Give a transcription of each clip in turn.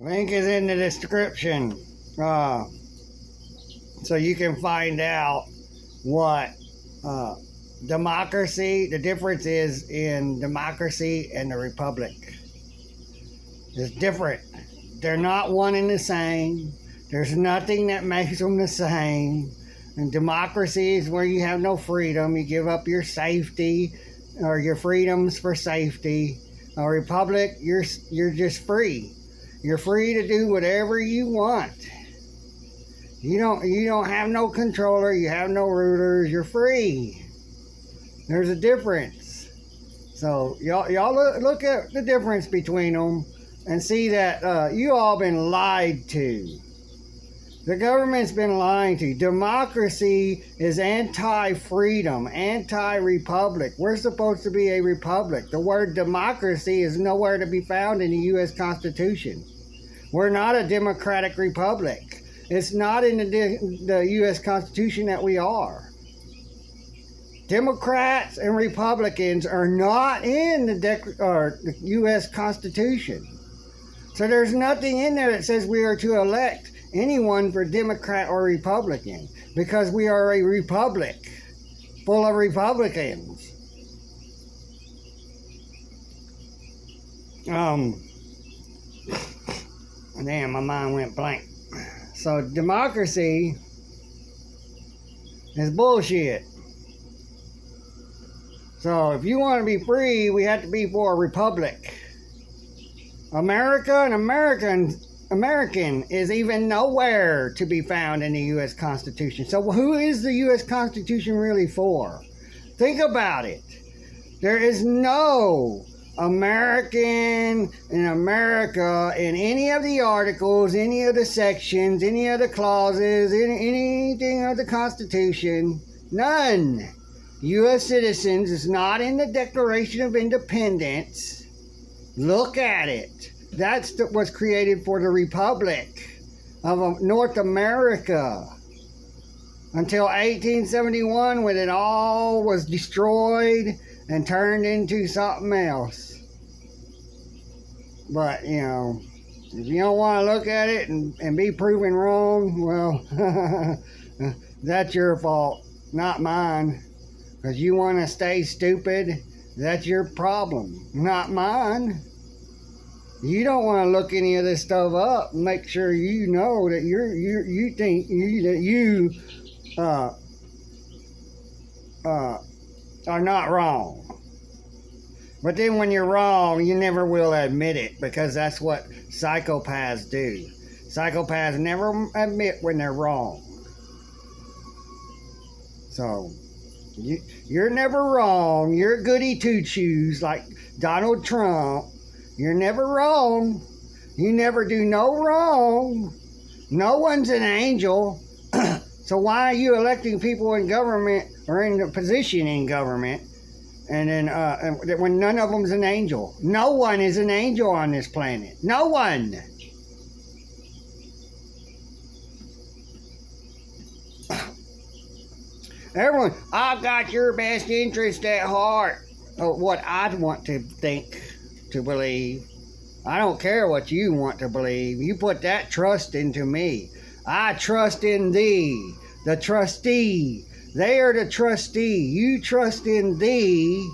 Link is in the description. So you can find out what democracy, the difference is in democracy and the republic. It's different. They're not one and the same. There's nothing that makes them the same. And democracy is where you have no freedom. You give up your safety or your freedoms for safety. A republic, you're just free. You're free to do whatever you want. You don't have no controller. You have no rulers. You're free. There's a difference. So y'all look at the difference between them and see that you all been lied to. The government's been lying to you. Democracy is anti-freedom, anti-republic. We're supposed to be a republic. The word democracy is nowhere to be found in the U.S. Constitution. We're not a democratic republic. It's not in the U.S. Constitution that we are. Democrats and Republicans are not in the U.S. Constitution. So there's nothing in there that says we are to elect anyone for Democrat or Republican, because we are a republic full of Republicans. Damn, my mind went blank. So democracy is bullshit. So if you want to be free, we have to be for a republic. America and American is even nowhere to be found in the U.S. Constitution. So who is the U.S. Constitution really for? Think about it. There is no American in America in any of the articles, any of the sections, any of the clauses, anything of the Constitution. None. U.S. citizens is not in the Declaration of Independence. Look at it. That's what was created for the Republic of North America until 1871, when it all was destroyed and turned into something else. But, if you don't want to look at it and be proven wrong, well, that's your fault, not mine. Because you want to stay stupid, that's your problem, not mine. You don't want to look any of this stuff up and make sure you know that you think that you are not wrong. But then when you're wrong, you never will admit it, because that's what psychopaths do. Psychopaths never admit when they're wrong. So you're never wrong. You're goody two-shoes like Donald Trump. You're never wrong. You never do no wrong. No one's an angel. So why are you electing people in government or in a position in government, and then when none of them's an angel? No one is an angel on this planet. No one. Everyone, I've got your best interest at heart. What I'd want to think, to believe. I don't care what you want to believe. You put that trust into me. I trust in thee, the trustee. They are the trustee. You trust in thee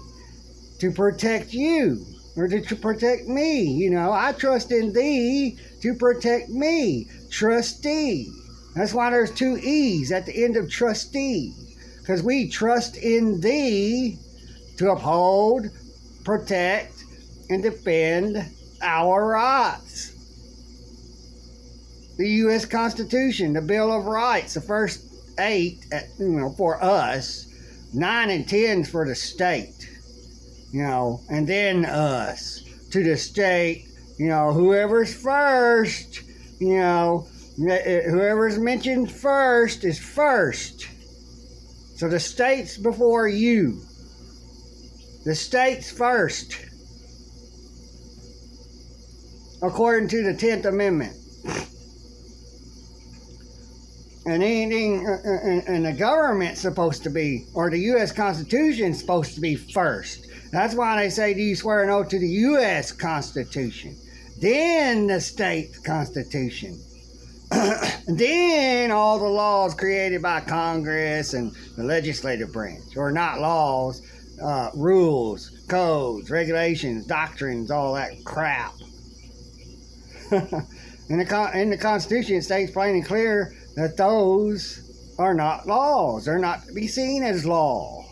to protect you, or to protect me. I trust in thee to protect me. Trustee. That's why there's two E's at the end of trustee. Because we trust in thee to uphold, protect, and defend our rights. The U.S. Constitution, the Bill of Rights, the first 8, for us, 9 and 10 for the state, and then us to the state. Whoever's first, whoever's mentioned first is first. So the state's before you. The state's first, according to the 10th Amendment. And anything, and the government's supposed to be, or the U.S. Constitution's supposed to be first. That's why they say, do you swear an oath to the U.S. Constitution? then the state constitution, then all the laws created by Congress and the legislative branch, or not laws, rules, codes, regulations, doctrines, all that crap. In the Constitution, it states plain and clear that those are not laws. They're not to be seen as law.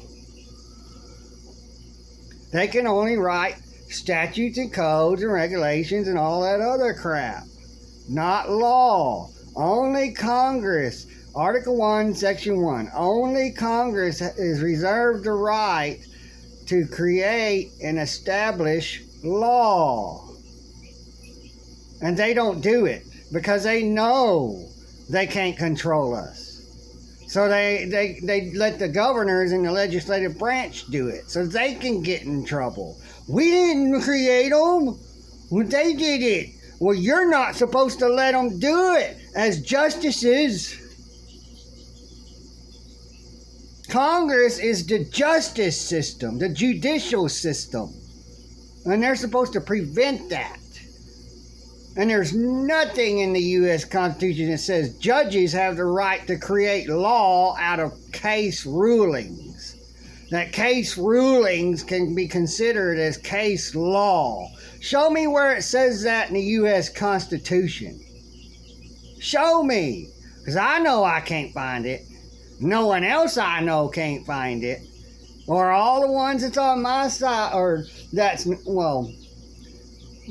They can only write statutes and codes and regulations and all that other crap. Not law. Only Congress. Article 1, Section 1. Only Congress is reserved the right to create and establish law. And they don't do it because they know they can't control us. So they let the governors and the legislative branch do it so they can get in trouble. We didn't create them. Well, they did it. Well, you're not supposed to let them do it as justices. Congress is the justice system, the judicial system. And they're supposed to prevent that. And there's nothing in the U.S. Constitution that says judges have the right to create law out of case rulings. That case rulings can be considered as case law. Show me where it says that in the U.S. Constitution. Show me. Because I know I can't find it. No one else I know can't find it. Or all the ones that's on my side, or that's, well,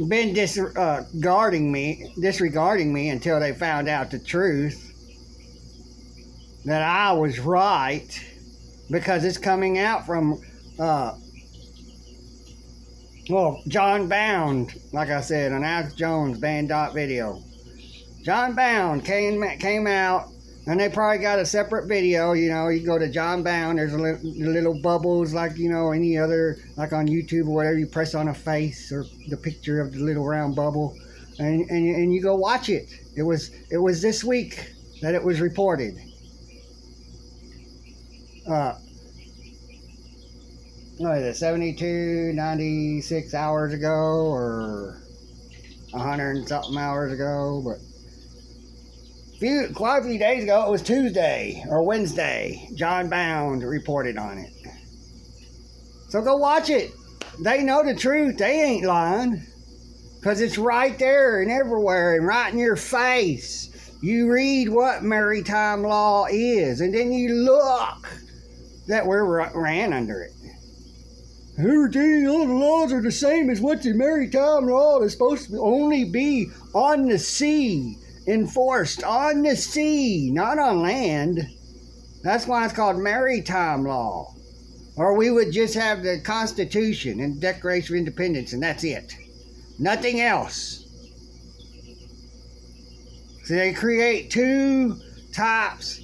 been disregarding me until they found out the truth that I was right, because it's coming out from John Bound, like I said, on Alex Jones Band video. John Bound came out, and they probably got a separate video. You know, you go to John Bound, there's little bubbles like, you know, any other, like on YouTube or whatever. You press on a face or the picture of the little round bubble, and you go watch it. It was this week that it was reported. What is it, 72, 96 hours ago, or 100 and something hours ago, but quite a few days ago, it was Tuesday or Wednesday, John Bound reported on it. So go watch it. They know the truth. They ain't lying. Because it's right there and everywhere and right in your face. You read what maritime law is, and then you look that we ran under it. Everything, all the laws are the same as what the maritime law is supposed to only be on the sea. Enforced on the sea, not on land. That's why it's called maritime law. Or we would just have the Constitution and Declaration of Independence, and that's it. Nothing else. So they create two types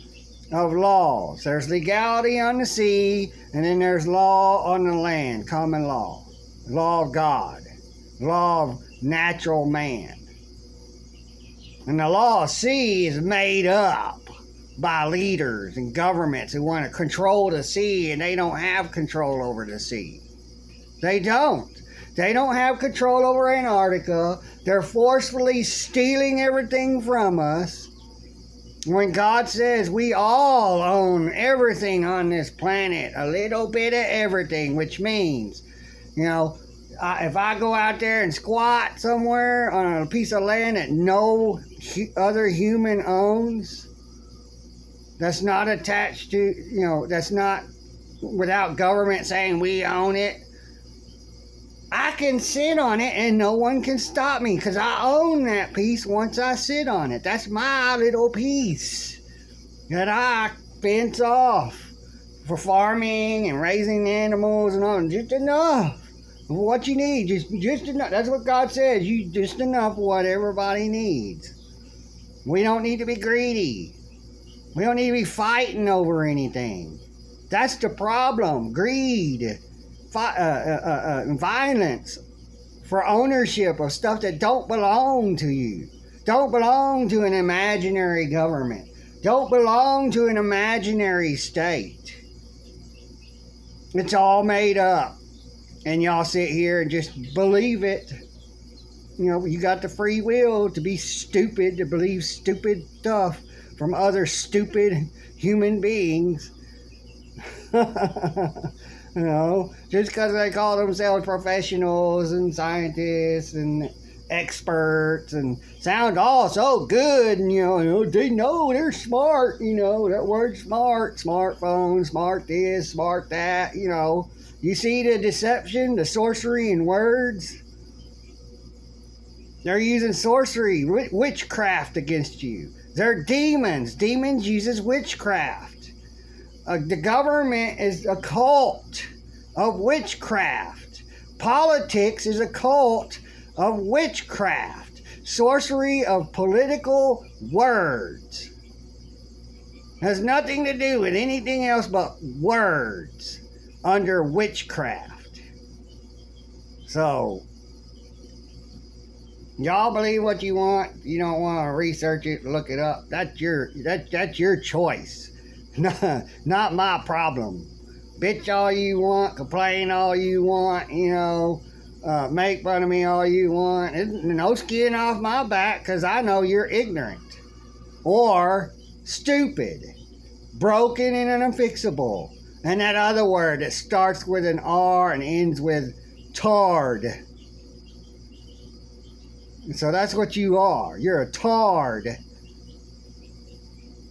of laws. There's legality on the sea, and then there's law on the land, common law. Law of God. Law of natural man. And the law of sea is made up by leaders and governments who want to control the sea, and they don't have control over the sea. They don't. They don't have control over Antarctica. They're forcefully stealing everything from us. When God says we all own everything on this planet, a little bit of everything, which means, you know, if I go out there and squat somewhere on a piece of land that no other human owns, that's not attached to, you know, that's not without government saying we own it, I can sit on it and no one can stop me because I own that piece once I sit on it. That's my little piece that I fence off for farming and raising animals and all. Just enough. What you need, just enough. That's what God says. You just enough of what everybody needs. We don't need to be greedy. We don't need to be fighting over anything. That's the problem. Greed, violence for ownership of stuff that don't belong to you. Don't belong to an imaginary government. Don't belong to an imaginary state. It's all made up. And y'all sit here and just believe it. You know, you got the free will to be stupid, to believe stupid stuff from other stupid human beings. You know, just because they call themselves professionals and scientists and experts and sound all so good, and they know they're smart. That word smart, smartphone, smart this, smart that. You see the deception, the sorcery in words. They're using sorcery, witchcraft against you. They're demons. Demons uses witchcraft. The government is a cult of witchcraft. Politics is a cult of witchcraft. Sorcery of political words. Has nothing to do with anything else but words under witchcraft. So, y'all believe what you want. You don't want to research it, look it up. That's your choice. Not my problem. Bitch all you want, complain all you want, make fun of me all you want. No skin off my back, because I know you're ignorant. Or stupid. Broken and unfixable. And that other word that starts with an R and ends with tard. So that's what you are. You're a tard.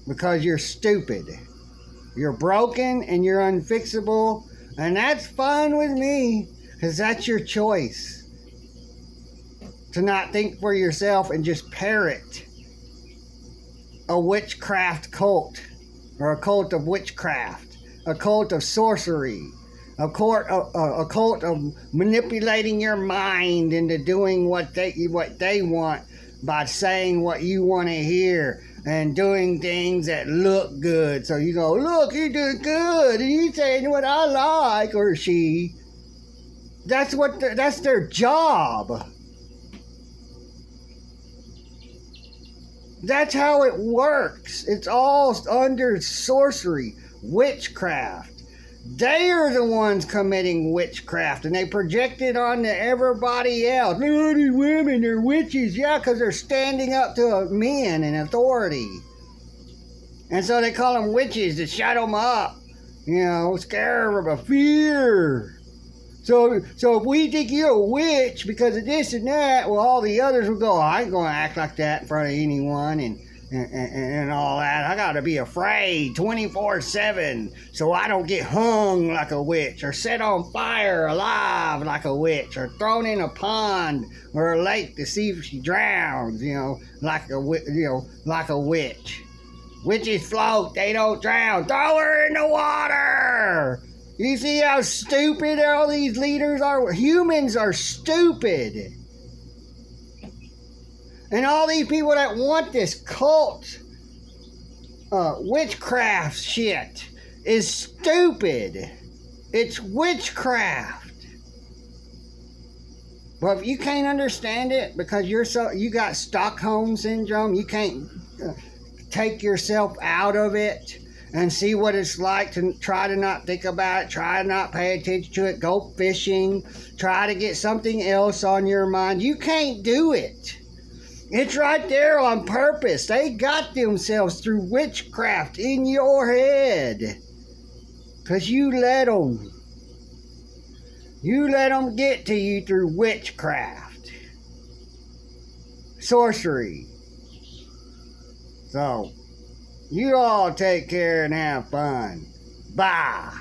Because you're stupid. You're broken and you're unfixable. And that's fine with me. Because that's your choice. To not think for yourself and just parrot a witchcraft cult. Or a cult of witchcraft. A cult of sorcery. A cult of manipulating your mind into doing what they want by saying what you want to hear and doing things that look good. So you go, look, you're doing good, and you saying what I like, or she. That's their job. That's how it works. It's all under sorcery, witchcraft. They are the ones committing witchcraft, and they project it on to everybody else. Oh, these women, they're witches. Yeah, because they're standing up to men in authority. And so they call them witches to shut them up. Scare them of fear. So if we think you're a witch because of this and that, well, all the others will go, I ain't going to act like that in front of anyone, and all that. I gotta be afraid 24/7 so I don't get hung like a witch, or set on fire alive like a witch, or thrown in a pond or a lake to see if she drowns, like a witch. Witches float, they don't drown. Throw her in the water. You see how stupid all these leaders are? Humans are stupid. And all these people that want this cult, witchcraft shit is stupid. It's witchcraft. But if you can't understand it because you got Stockholm syndrome, you can't take yourself out of it and see what it's like to try to not think about it, try to not pay attention to it, go fishing, try to get something else on your mind. You can't do it. It's right there on purpose. They got themselves through witchcraft in your head. Because you let them. You let them get to you through witchcraft. Sorcery. So, you all take care and have fun. Bye.